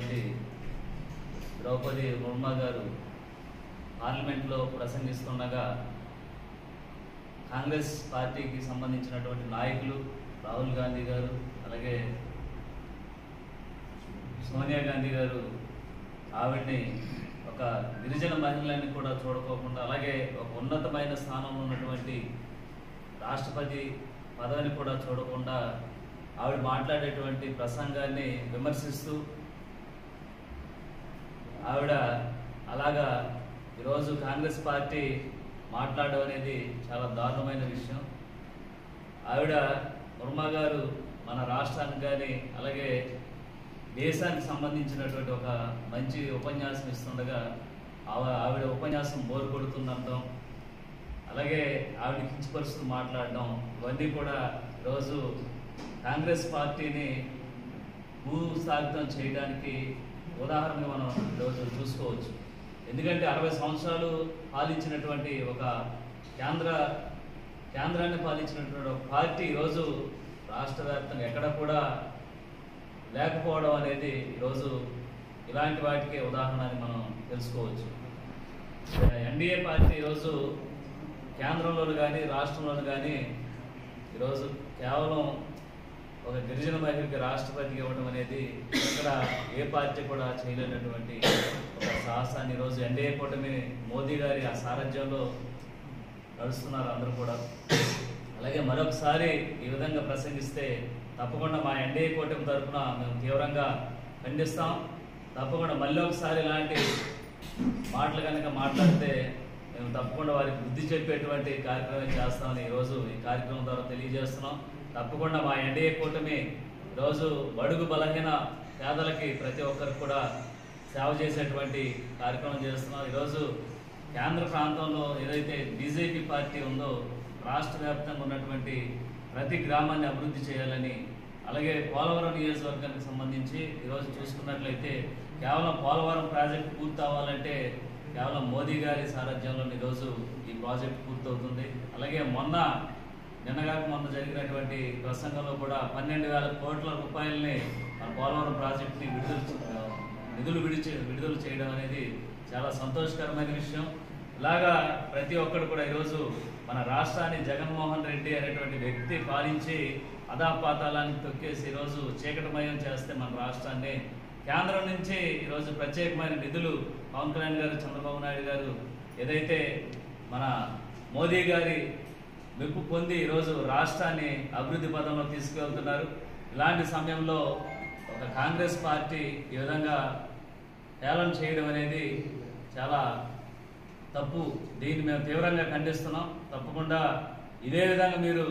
అయినటువంటి ద్రౌపది ముర్ము గారు పార్లమెంట్లో ప్రసంగిస్తుండగా కాంగ్రెస్ పార్టీకి సంబంధించినటువంటి నాయకులు రాహుల్ గాంధీ గారు అలాగే సోనియా గాంధీ గారు ఆవిడ్ని ఒక గిరిజన మహిళని కూడా చూడకోకుండా అలాగే ఒక ఉన్నతమైన స్థానంలో ఉన్నటువంటి రాష్ట్రపతి పదవిని కూడా చూడకుండా ఆవిడ మాట్లాడేటువంటి ప్రసంగాన్ని విమర్శిస్తూ ఆవిడ అలాగా ఈరోజు కాంగ్రెస్ పార్టీ మాట్లాడడం అనేది చాలా దారుణమైన విషయం. ఆవిడ ముర్ము గారు మన రాష్ట్రానికి కానీ అలాగే దేశానికి సంబంధించినటువంటి ఒక మంచి ఉపన్యాసం ఇస్తుండగా ఆవిడ ఉపన్యాసం బోరు కొడుతుందంటాం, అలాగే ఆవిడ కించపరుస్తూ మాట్లాడడం, ఇవన్నీ కూడా ఈరోజు కాంగ్రెస్ పార్టీని భూస్థాపితం చేయడానికి ఉదాహరణగా మనం ఈరోజు చూసుకోవచ్చు. ఎందుకంటే 60 సంవత్సరాలు పాలించినటువంటి ఒక కేంద్రాన్ని పాలించినటువంటి ఒక పార్టీ ఈరోజు రాష్ట్ర వ్యాప్తంగా ఎక్కడ కూడా లేకపోవడం అనేది ఈరోజు ఇలాంటి వాటికే ఉదాహరణ అని మనం తెలుసుకోవచ్చు. ఎన్డీఏ పార్టీ ఈరోజు కేంద్రంలోను కానీ రాష్ట్రంలోను కానీ ఈరోజు కేవలం ఒక గిరిజన మహిళకి రాష్ట్రపతికి ఇవ్వడం అనేది ఇక్కడ ఏ పార్టీ కూడా చేయలేనటువంటి ఒక సాహసాన్ని ఈరోజు ఎన్డీఏ కూటమి మోదీ గారి ఆ సారథ్యంలో నడుస్తున్నారు అందరూ కూడా. అలాగే మరొకసారి ఈ విధంగా ప్రసంగిస్తే తప్పకుండా మా ఎన్డీఏ కూటమి తరఫున మేము తీవ్రంగా ఖండిస్తాం. తప్పకుండా మళ్ళీ ఒకసారి ఇలాంటి మాటలు కనుక మాట్లాడితే మేము తప్పకుండా వారికి బుద్ధి చెప్పేటువంటి కార్యక్రమం చేస్తామని ఈరోజు ఈ కార్యక్రమం ద్వారా తెలియజేస్తున్నాం. తప్పకుండా మా ఎన్డీఏ కూటమి ఈరోజు బడుగు బలహీన పేదలకి ప్రతి ఒక్కరికి కూడా సేవ చేసేటువంటి కార్యక్రమం చేస్తున్నాం. ఈరోజు కేంద్ర ప్రాంతంలో ఏదైతే బీజేపీ పార్టీ ఉందో రాష్ట్ర వ్యాప్తంగా ఉన్నటువంటి ప్రతి గ్రామాన్ని అభివృద్ధి చేయాలని, అలాగే పోలవరం నియోజకవర్గానికి సంబంధించి ఈరోజు చూసుకున్నట్లయితే కేవలం పోలవరం ప్రాజెక్టు పూర్తి అవ్వాలంటే కేవలం మోదీ గారి సారథ్యంలో ఈరోజు ఈ ప్రాజెక్టు పూర్తవుతుంది. అలాగే నిన్నగాక మొన్న జరిగినటువంటి ప్రసంగంలో కూడా 12,000 కోట్ల రూపాయలని మన పోలవరం ప్రాజెక్టుని విడుదల చేయడం అనేది చాలా సంతోషకరమైన విషయం. ఇలాగా ప్రతి ఒక్కరు కూడా ఈరోజు మన రాష్ట్రాన్ని జగన్మోహన్ రెడ్డి అనేటువంటి వ్యక్తి పాలించి అధాపాతాలానికి తొక్కేసి ఈరోజు చీకటమయం చేస్తే మన రాష్ట్రాన్ని కేంద్రం నుంచి ఈరోజు ప్రత్యేకమైన నిధులు పవన్ కళ్యాణ్ గారు, చంద్రబాబు నాయుడు గారు ఏదైతే మన మోదీ గారి మెప్పు పొంది ఈరోజు రాష్ట్రాన్ని అభివృద్ధి పదంలో తీసుకువెళ్తున్నారు. ఇలాంటి సమయంలో ఒక కాంగ్రెస్ పార్టీ ఈ విధంగా హేళన చేయడం అనేది చాలా తప్పు. దీన్ని మేము తీవ్రంగా ఖండిస్తున్నాం. తప్పకుండా ఇదే విధంగా మీరు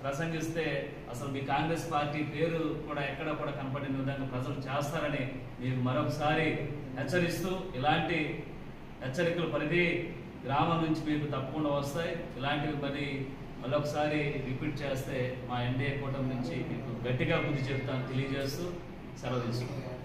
ప్రసంగిస్తే అసలు మీ కాంగ్రెస్ పార్టీ పేరు కూడా ఎక్కడ కూడా కనపడిన విధంగా ప్రజలు చేస్తారని మీకు మరొకసారి హెచ్చరిస్తూ, ఇలాంటి హెచ్చరికలు ప్రతి గ్రామం నుంచి మీకు తప్పకుండా వస్తాయి. ఇలాంటివి మరొకసారి రిపీట్ చేస్తే మా ఎన్డీఏ కూటమి నుంచి మీకు గట్టిగా బుద్ధి చెప్తాను తెలియజేస్తూ సెలవు తీసుకుంటాం.